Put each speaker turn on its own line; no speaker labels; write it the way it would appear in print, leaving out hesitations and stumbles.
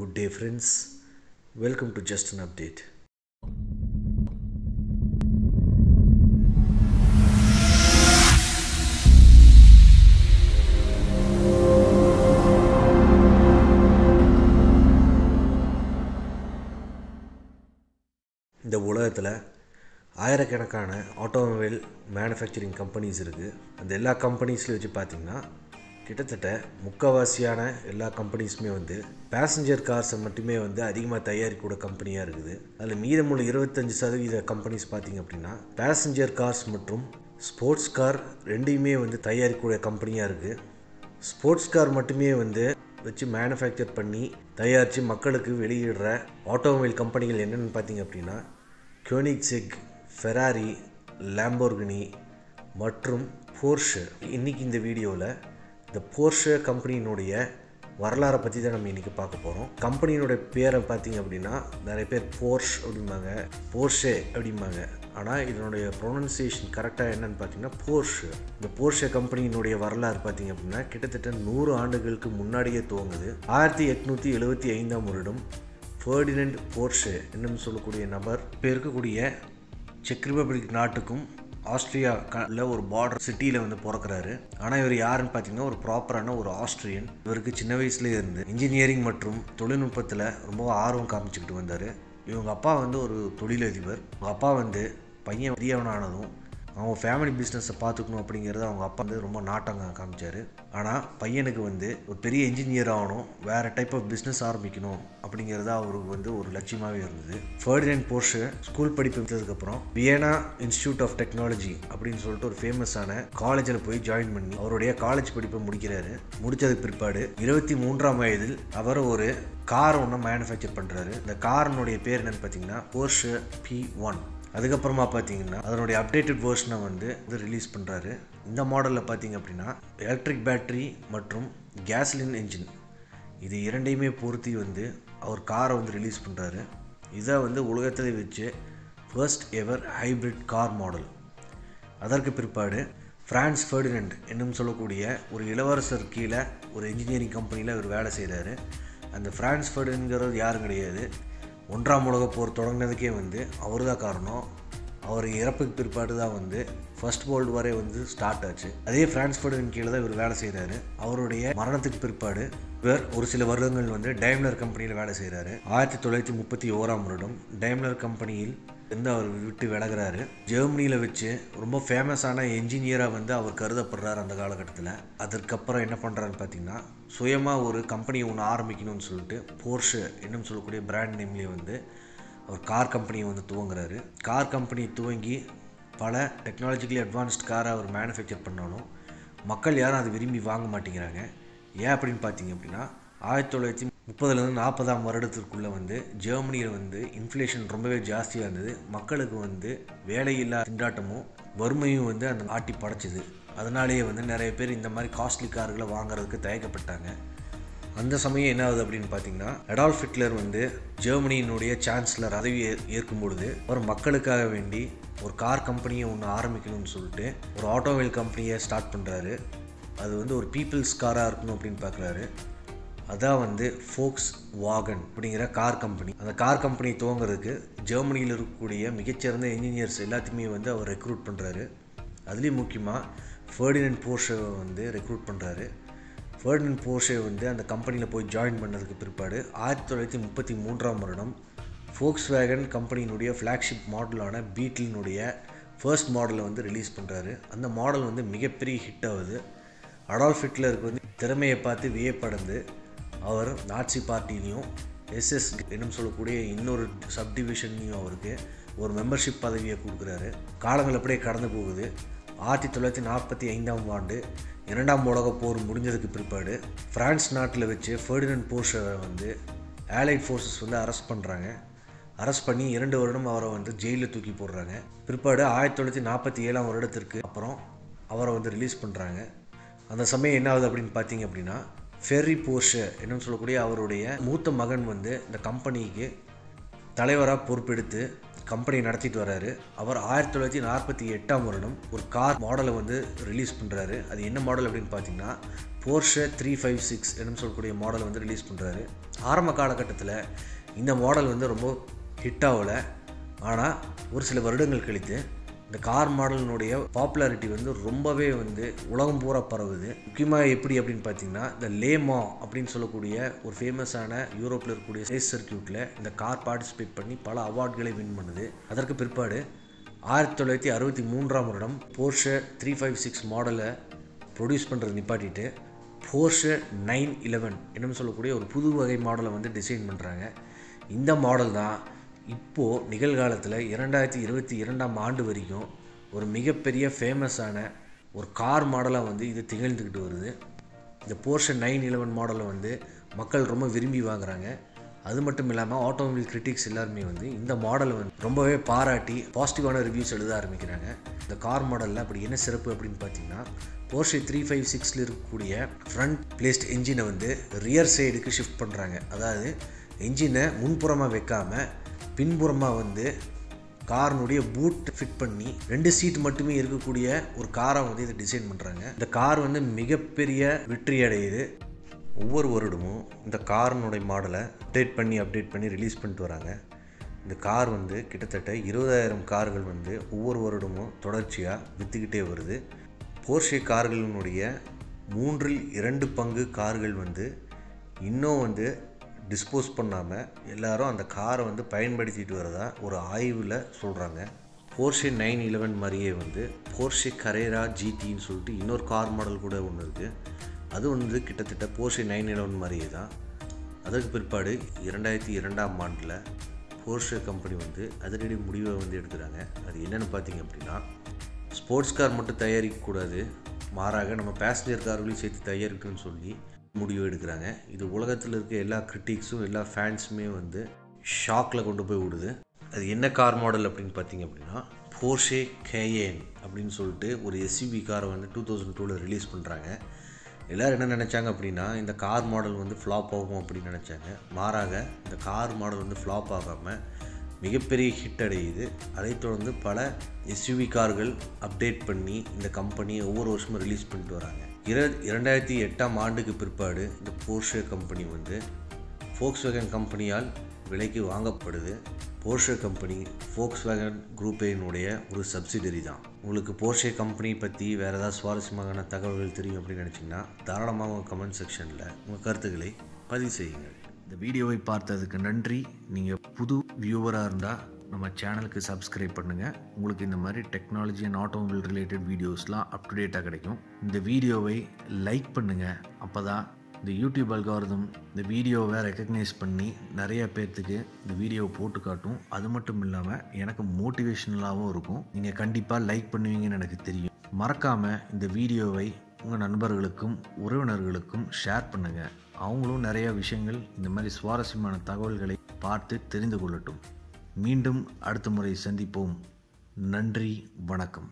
Good day friends, welcome to just an update. இந்த உலகத்தில் ஆயிரக்கணக்கான ஆட்டோமொபைல் மேனுஃபேக்சரிங் கம்பெனிஸ் இருக்குது. அந்த எல்லா கம்பெனிஸ்லையும் வச்சு பார்த்திங்கன்னா கிட்டத்தட்ட முக்கால்வாசியான எல்லா கம்பெனிஸுமே பேசஞ்சர் கார்ஸை மட்டுமே அதிகமாக தயாரிக்கூட கம்பெனியாக இருக்குது. அதில் மீதமுள்ள 25% கம்பெனிஸ் பார்த்திங்க அப்படின்னா பேசஞ்சர் கார்ஸ் மற்றும் ஸ்போர்ட்ஸ் கார் ரெண்டையுமே தயாரிக்கூட கம்பெனியாக இருக்குது. ஸ்போர்ட்ஸ் கார் மட்டுமே வச்சு மேனுஃபேக்சர் பண்ணி தயாரித்து மக்களுக்கு வெளியிடுற ஆட்டோமொபைல் கம்பெனிகள் என்னென்னு பார்த்திங்க அப்படின்னா கோனிக்செக், ஃபெராரி, லாம்போர்கினி மற்றும் போர்ஷே. இன்றைக்கி இந்த வீடியோவில் இந்த போர்ஷே கம்பெனியினுடைய வரலாறை பற்றி தான் நம்ம இன்றைக்கி பார்க்க போகிறோம். கம்பெனியினுடைய பேரை பார்த்திங்க அப்படின்னா நிறைய பேர் போர்ஷ் அப்படிம்பாங்க, போர்ஷே அப்படிம்பாங்க. ஆனால் இதனுடைய ப்ரொனன்சியேஷன் கரெக்டாக என்னென்னு பார்த்தீங்கன்னா போர்ஷே. இந்த போர்ஷே கம்பெனியினுடைய வரலாறு பார்த்திங்க அப்படின்னா கிட்டத்தட்ட 100 ஆண்டுகளுக்கு முன்னாடியே துவங்குது. 1875ஆம் வருடம் ஃபெர்டினண்ட் போர்ஷே என்னன்னு சொல்லக்கூடிய நபர் இப்போ இருக்கக்கூடிய செக் ரிப்பப்ளிக் நாட்டுக்கும் ஆஸ்திரியாவில் ஒரு பார்டர் சிட்டியில் பிறக்கிறாரு. ஆனால் இவர் யாருன்னு பார்த்தீங்கன்னா ஒரு ப்ராப்பரான ஒரு ஆஸ்திரியன். இவருக்கு சின்ன வயசுலேயே இருந்து இன்ஜினியரிங் மற்றும் தொழில்நுட்பத்தில் ரொம்ப ஆர்வம் காமிச்சிக்கிட்டு வந்தார். இவங்க அப்பா ஒரு தொழிலதிபர். அவங்க அப்பா பையன் பெரியவனானதும் அவங்க ஃபேமிலி பிஸ்னஸை பார்த்துக்கணும் அப்படிங்கிறத அவங்க அப்பா ரொம்ப நாட்டங்க காமிச்சார். ஆனால் பையனுக்கு ஒரு பெரிய இன்ஜினியர் ஆகணும், வேறு டைப் ஆஃப் பிஸ்னஸ் ஆரம்பிக்கணும் அப்படிங்கிறத அவருக்கு ஒரு லட்சியமாகவே இருந்தது. ஃபெர்டினண்ட் போர்ஷே ஸ்கூல் படிப்பு முடித்ததுக்கப்புறம் வியன்னா இன்ஸ்டியூட் ஆஃப் டெக்னாலஜி அப்படின்னு சொல்லிட்டு ஒரு ஃபேமஸான காலேஜில் போய் ஜாயின் பண்ணி அவருடைய காலேஜ் படிப்பை முடிக்கிறாரு. முடித்ததுக்கு பிற்பாடு 23ஆம் வயதில் அவர் ஒரு கார் ஒன்று மேனுஃபேக்சர் பண்ணுறாரு. இந்த காரினுடைய பேர் என்னென்னு பார்த்தீங்கன்னா போர்ஷே P1. அதுக்கப்புறமா பார்த்தீங்கன்னா அதனுடைய அப்டேட்டட் வேர்ஷனை ரிலீஸ் பண்ணுறாரு. இந்த மாடலில் பார்த்தீங்க அப்படின்னா எலக்ட்ரிக் பேட்டரி மற்றும் கேஸ்லின் என்ஜின் இது இரண்டையுமே பொருத்தி அவர் காரை ரிலீஸ் பண்ணுறாரு. இதை உலகத்தில் வச்சு first ever hybrid car model. அதற்கு பிற்பாடு ஃப்ரான்ஸ் ஃபெர்டினண்ட் என்னும் சொல்லக்கூடிய ஒரு இளவரசர் கீழே ஒரு இன்ஜினியரிங் கம்பெனியில் இவர் வேலை செய்கிறாரு. அந்த ஃப்ரான்ஸ் ஃபெர்டினண்ட்ங்கிறது யாரும் கிடையாது, 1ஆம் உலகப் போர் தொடங்கினதுக்கே அவர் தான் காரணம். அவர் இறப்புக்கு பிற்பாடு தான் ஃபர்ஸ்ட் வேர்ல்டு வாரே ஸ்டார்ட் ஆச்சு. அதே ஃப்ரான்ஸ் ஃபெர்டினண்ட் கீழே தான் இவர் வேலை செய்கிறாரு. அவருடைய மரணத்துக்கு பிற்பாடு இவர் ஒரு சில வருடங்கள் டைம்லர் கம்பெனியில் வேலை செய்கிறாரு. 1931ஆம் வருடம் டைம்லர் கம்பெனியில் அவர் விட்டு விலகிறாரு. ஜெர்மனியில் வச்சு ரொம்ப ஃபேமஸான என்ஜினியராக அவர் கருதப்படுறார் அந்த காலகட்டத்தில். அதற்கப்புறம் என்ன பண்ணுறாருன்னு பார்த்தீங்கன்னா சுயமாக ஒரு கம்பெனியை ஒன்று ஆரம்பிக்கணும்னு சொல்லிட்டு போர்ஷே என்னும் சொல்லக்கூடிய பிராண்ட் நேம்லேயே அவர் கார் கம்பெனியை துவங்குறாரு. கார் கம்பெனி துவங்கி பல டெக்னாலஜிக்கலி அட்வான்ஸ்ட் காரை அவர் மேனுஃபேக்சர் பண்ணாலும் மக்கள் யாரும் அதை விரும்பி வாங்க மாட்டேங்கிறாங்க. ஏன் பார்த்தீங்க அப்படின்னா 1930லேருந்து 40ஆம் வருடத்திற்குள்ளே ஜெர்மனியில் இன்ஃப்ளேஷன் ரொம்பவே ஜாஸ்தியாக இருந்தது. மக்களுக்கு வேலையில்லா திண்டாட்டமும் வறுமையும் அந்த ஆட்டி படைச்சிது. அதனாலேயே நிறைய பேர் இந்த மாதிரி காஸ்ட்லி கார்களை வாங்குறதுக்கு தயக்கப்பட்டாங்க. அந்த சமயம் என்ன ஆகுது அப்படின்னு பார்த்தீங்கன்னா அடால்ஃப் ஹிட்லர் ஜெர்மனியினுடைய சான்சலர் பதவி ஏற்கும் பொழுது அவர் மக்களுக்காக வேண்டி ஒரு கார் கம்பெனியை ஒன்று ஆரம்பிக்கணும்னு சொல்லிட்டு ஒரு ஆட்டோமொபைல் கம்பெனியை ஸ்டார்ட் பண்ணுறாரு. அது ஒரு பீப்புள்ஸ் காராக இருக்கணும் அப்படின்னு பார்க்குறாரு. அதான் Volkswagen அப்படிங்கிற கார் கம்பெனி. அந்த கார் கம்பெனி துவங்குறதுக்கு ஜெர்மனியில் இருக்கக்கூடிய மிகச்சிறந்த இன்ஜினியர்ஸ் எல்லாத்தையுமே அவர் ரெக்ரூட் பண்ணுறாரு. அதுலேயும் முக்கியமாக ஃபெர்டினண்ட் போர்ஷேவை ரெக்ரூட் பண்ணுறாரு. ஃபெர்டினண்ட் போர்ஷே அந்த கம்பெனியில் போய் ஜாயின் பண்ணதுக்கு பிற்பாடு 1933ஆம் வருடம் Volkswagen கம்பெனியினுடைய ஃப்ளாக்ஷிப் மாடலான பீட்டிலினுடைய ஃபர்ஸ்ட் மாடலை ரிலீஸ் பண்ணுறாரு. அந்த மாடல் மிகப்பெரிய ஹிட் ஆகுது. அடால்ஃப் ஹிட்லருக்கு திறமையை பார்த்து வியப்படைந்து அவர் நாட்சி பார்ட்டிலையும் SS என்னும் சொல்லக்கூடிய இன்னொரு சப்டிவிஷன்லையும் அவருக்கு ஒரு மெம்பர்ஷிப் பதவியை கொடுக்குறாரு. காலங்கள் அப்படியே கடந்து போகுது. 1945ஆம் ஆண்டு 2ஆம் உலகப் போர் முடிஞ்சதுக்கு பிற்பாடு ஃப்ரான்ஸ் நாட்டில் வச்சு ஃபெர்டினண்ட் போர்ஷேவை ஆலைட் ஃபோர்ஸஸ் அரெஸ்ட் பண்ணுறாங்க. அரெஸ்ட் பண்ணி 2 வருடம் அவரை ஜெயிலில் தூக்கி போடுறாங்க. பிற்பாடு 1947ஆம் வருடத்திற்கு அப்புறம் அவரை ரிலீஸ் பண்ணுறாங்க. அந்த சமயம் என்ன ஆகுது அப்படின்னு பார்த்தீங்க அப்படின்னா ஃபெர்ரி போர்ஷே என்னன்னு சொல்லக்கூடிய அவருடைய மூத்த மகன் இந்த கம்பெனிக்கு தலைவராக பொறுப்பெடுத்து கம்பெனி நடத்திட்டு வராரு. அவர் 1948ஆம் வருடம் ஒரு கார் மாடலை ரிலீஸ் பண்ணுறாரு. அது என்ன மாடல் அப்படின்னு பார்த்தீங்கன்னா Porsche 356 என்னும் சொல்லக்கூடிய மாடல் வந்து ரிலீஸ் பண்ணுறாரு. ஆரம்ப காலகட்டத்தில் இந்த மாடல் வந்து ரொம்ப ஹிட் ஆகலை. ஆனால் ஒரு சில வருடங்கள் கழித்து இந்த கார் மாடலினுடைய பாப்புலாரிட்டி வந்து ரொம்பவே வந்து உலகம் பூரா பரவுது. முக்கியமாக எப்படி அப்படின்னு பார்த்தீங்கன்னா, இந்த லேமா அப்படின்னு சொல்லக்கூடிய ஒரு ஃபேமஸான யூரோப்பில் இருக்கக்கூடிய ரேஸ் சர்க்கியூட்டில் இந்த கார் பார்ட்டிசிபேட் பண்ணி பல அவார்ட்களை வின் பண்ணுது. அதற்கு பிற்பாடு 1963ஆம் வருடம் Porsche 356 மாடலை ப்ரொடியூஸ் பண்ணுறது நிப்பாட்டிட்டு Porsche 911 என்னும் சொல்லக்கூடிய ஒரு புது வகை மாடலை வந்து டிசைன் பண்ணுறாங்க. இந்த மாடல் தான் இப்போது நிகழ்காலத்தில் 2022ஆம் ஆண்டு வரைக்கும் ஒரு மிகப்பெரிய ஃபேமஸான ஒரு கார் மாடலாக வந்து இது திகழ்ந்துக்கிட்டு வருது. இந்த Porsche 911 மாடலை வந்து மக்கள் ரொம்ப விரும்பி வாங்குகிறாங்க. அது மட்டும் இல்லாமல் ஆட்டோமொபைல் கிரிட்டிக்ஸ் எல்லாருமே வந்து இந்த மாடலை வந்து ரொம்பவே பாராட்டி பாசிட்டிவான ரிவ்யூஸ் எழுத ஆரம்பிக்கிறாங்க. இந்த கார் மாடலில் அப்படி என்ன சிறப்பு அப்படின்னு பார்த்தீங்கன்னா, Porsche 356 இருக்கக்கூடிய ஃப்ரண்ட் பிளேஸ்ட் என்ஜினை வந்து ரியர் சைடுக்கு ஷிஃப்ட் பண்ணுறாங்க. அதாவது என்ஜினை முன்புறமாக வைக்காமல் பின்புறமாக வந்து காரினுடைய பூட் ஃபிட் பண்ணி 2 சீட் மட்டுமே இருக்கக்கூடிய ஒரு காரை வந்து இதை டிசைன் பண்ணுறாங்க. இந்த கார் வந்து மிகப்பெரிய வெற்றி அடையுது. ஒவ்வொரு வருடமும் இந்த காரினுடைய மாடலை அப்டேட் பண்ணி ரிலீஸ் பண்ணிட்டு வராங்க. இந்த கார் வந்து கிட்டத்தட்ட 20,000 கார்கள் வந்து ஒவ்வொரு வருடமும் தொடர்ச்சியாக விற்றுக்கிட்டே வருது. Porsche கார்களினுடைய 2/3 பங்கு கார்கள் வந்து இன்னும் வந்து டிஸ்போஸ் பண்ணாமல் எல்லாரும் அந்த காரை வந்து பயன்படுத்திட்டு வரதா ஒரு ஆய்வில் சொல்கிறாங்க. Porsche 911 மாதிரியே வந்து Porsche Carrera GTன்னு சொல்லிட்டு இன்னொரு கார் மாடல் கூட ஒன்று இருக்குது. அது வந்து கிட்டத்தட்ட Porsche 911 மாதிரியே தான். அதற்கு பிற்பாடு 2002ஆம் ஆண்டில் Porsche கம்பெனி வந்து அதிரடி முடிவை வந்து எடுக்கிறாங்க. அது என்னென்னு பார்த்தீங்க அப்படின்னா, ஸ்போர்ட்ஸ் கார் மட்டும் தயாரிக்கக்கூடாது, மாறாக நம்ம பேசஞ்சர் கார்களையும் சேர்த்து தயாரிக்கணும்னு சொல்லி முடிவு எடுக்கிறாங்க. இது உலகத்தில் இருக்க எல்லா கிரிட்டிக்ஸும் எல்லா ஃபேன்ஸுமே வந்து ஷாக்கில் கொண்டு போய் விடுது. அது என்ன கார் மாடல் அப்படின்னு பார்த்தீங்க அப்படின்னா, Porsche Cayenne அப்படின்னு சொல்லிட்டு ஒரு SUV காரை வந்து 2002 ரிலீஸ் பண்ணுறாங்க. எல்லோரும் என்ன நினச்சாங்க அப்படின்னா, இந்த கார் மாடல் வந்து ஃப்ளாப் ஆகும் அப்படின்னு நினச்சாங்க. மாறாக இந்த கார் மாடல் வந்து ஃப்ளாப் ஆகாமல் மிகப்பெரிய ஹிட் அடையுது. அதைத் தொடர்ந்து பல SUV கார்கள் அப்டேட் பண்ணி இந்த கம்பெனியை ஒவ்வொரு வருஷமும் ரிலீஸ் பண்ணிட்டு வராங்க. 2008ஆம் ஆண்டுக்கு பிற்பாடு இந்த Porsche கம்பெனி வந்து Volkswagen கம்பெனியால் விலைக்கு வாங்கப்படுது. Porsche கம்பெனி Volkswagen குரூப்பினுடைய ஒரு சப்சிடரி தான். உங்களுக்கு Porsche கம்பெனி பற்றி வேறு ஏதாவது சுவாரஸ்யமான தகவல்கள் தெரியும் அப்படின்னு நினச்சிங்கன்னா தாராளமாக உங்கள் கமெண்ட் செக்ஷனில் உங்கள் கருத்துக்களை பதிவு செய்யுங்கள். இந்த வீடியோவை பார்த்ததுக்கு நன்றி. நீங்கள் புது வியூவராக இருந்தால் நம்ம சேனலுக்கு சப்ஸ்கிரைப் பண்ணுங்கள். உங்களுக்கு இந்த மாதிரி டெக்னாலஜி அண்ட் ஆட்டோமொபைல் ரிலேட்டட் வீடியோஸ்லாம் அப்டுடேட்டாக கிடைக்கும். இந்த வீடியோவை லைக் பண்ணுங்கள். அப்போ தான் இந்த யூடியூப் அல்காரிதம் இந்த வீடியோவை ரெக்கக்னைஸ் பண்ணி நிறைய பேர்த்துக்கு இந்த வீடியோவை போட்டு காட்டும். அது மட்டும் இல்லாமல் எனக்கு மோட்டிவேஷனலாகவும் இருக்கும். நீங்கள் கண்டிப்பாக லைக் பண்ணுவீங்கன்னு எனக்கு தெரியும். மறக்காமல் இந்த வீடியோவை உங்கள் நண்பர்களுக்கும் உறவினர்களுக்கும் ஷேர் பண்ணுங்கள். அவங்களும் நிறைய விஷயங்கள் இந்த மாதிரி சுவாரஸ்யமான தகவல்களை பார்த்து தெரிந்து கொள்ளட்டும். மீண்டும் அடுத்த முறை சந்திப்போம். நன்றி, வணக்கம்.